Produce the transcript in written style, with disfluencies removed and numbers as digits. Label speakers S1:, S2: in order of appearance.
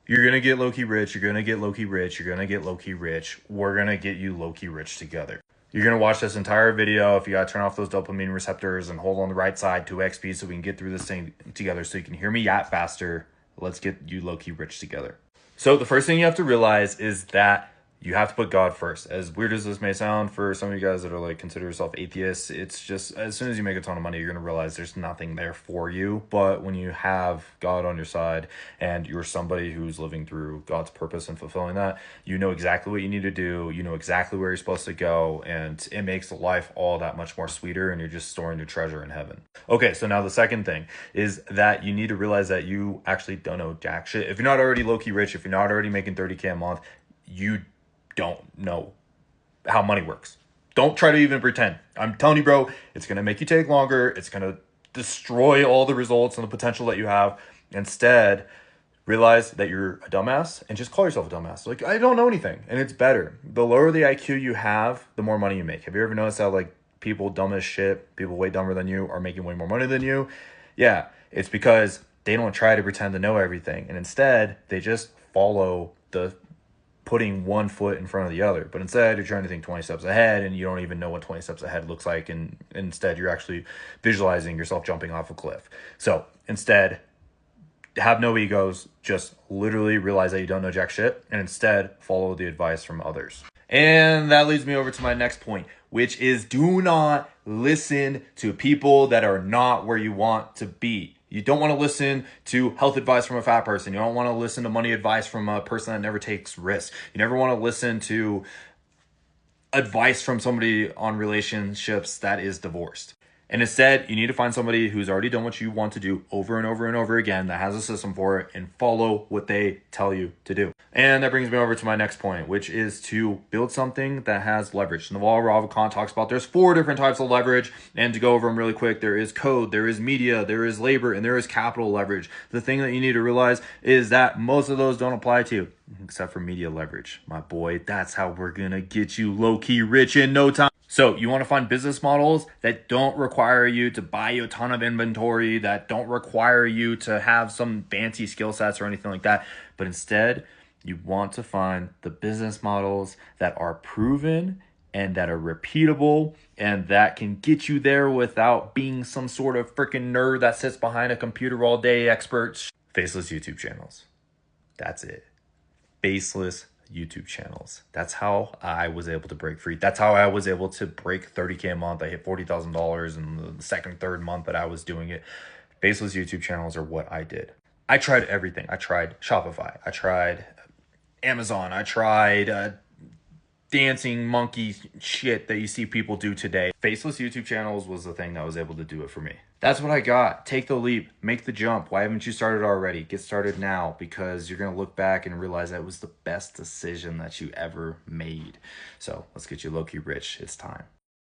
S1: You're going to get low-key rich. You're going to get low-key rich. You're going to get low-key rich. We're going to get you low-key rich together. You're going to watch this entire video. If you got to turn off those dopamine receptors and hold on the right side to XP so we can get through this thing together so you can hear me yap faster. Let's get you low-key rich together. So the first thing you have to realize is that you have to put God first. As weird as this may sound for some of you guys that are like, consider yourself atheists, it's just, as soon as you make a ton of money, you're going to realize there's nothing there for you. But when you have God on your side and you're somebody who's living through God's purpose and fulfilling that, you know exactly what you need to do. You know exactly where you're supposed to go. And it makes life all that much more sweeter, and you're just storing your treasure in heaven. Okay, so now the second thing is that you need to realize that you actually don't know jack shit. If you're not already low-key rich, if you're not already making 30K a month, you don't know how money works. Don't try to even pretend. I'm telling you, bro, it's going to make you take longer. It's going to destroy all the results and the potential that you have. Instead, realize that you're a dumbass and just call yourself a dumbass. Like, I don't know anything. And it's better. The lower the IQ you have, the more money you make. Have you ever noticed how like people dumb as shit, people way dumber than you are making way more money than you? Yeah, it's because they don't try to pretend to know everything. And instead, they just follow the putting one foot in front of the other. But instead, you're trying to think 20 steps ahead, and you don't even know what 20 steps ahead looks like. And instead, you're actually visualizing yourself jumping off a cliff. So instead, have no egos. Just literally realize that you don't know jack shit, and instead follow the advice from others. And that leads me over to my next point, which is do not listen to people that are not where you want to be. You don't want to listen to health advice from a fat person. You don't want to listen to money advice from a person that never takes risks. You never want to listen to advice from somebody on relationships that is divorced. And instead, you need to find somebody who's already done what you want to do over and over and over again, that has a system for it, and follow what they tell you to do. And that brings me over to my next point, which is to build something that has leverage. Naval Ravikant talks about there's 4 different types of leverage. And to go over them really quick, there is code, there is media, there is labor, and there is capital leverage. The thing that you need to realize is that most of those don't apply to you, except for media leverage. My boy, that's how we're going to get you low-key rich in no time. So you want to find business models that don't require you to buy you a ton of inventory, that don't require you to have some fancy skill sets or anything like that. But instead, you want to find the business models that are proven and that are repeatable and that can get you there without being some sort of freaking nerd that sits behind a computer all day, experts. Faceless YouTube channels. That's it. Faceless YouTube channels. That's how I was able to break free. That's how I was able to break 30K a month. I hit $40,000 in the second, third month that I was doing it. Faceless YouTube channels are what I did. I tried everything. I tried Shopify. I tried Amazon. I tried dancing monkey shit that you see people do today. Faceless YouTube channels was the thing that was able to do it for me. That's what I got. Take the leap, make the jump. Why haven't you started already? Get started now, because you're going to look back and realize that was the best decision that you ever made. So let's get you low-key rich. It's time.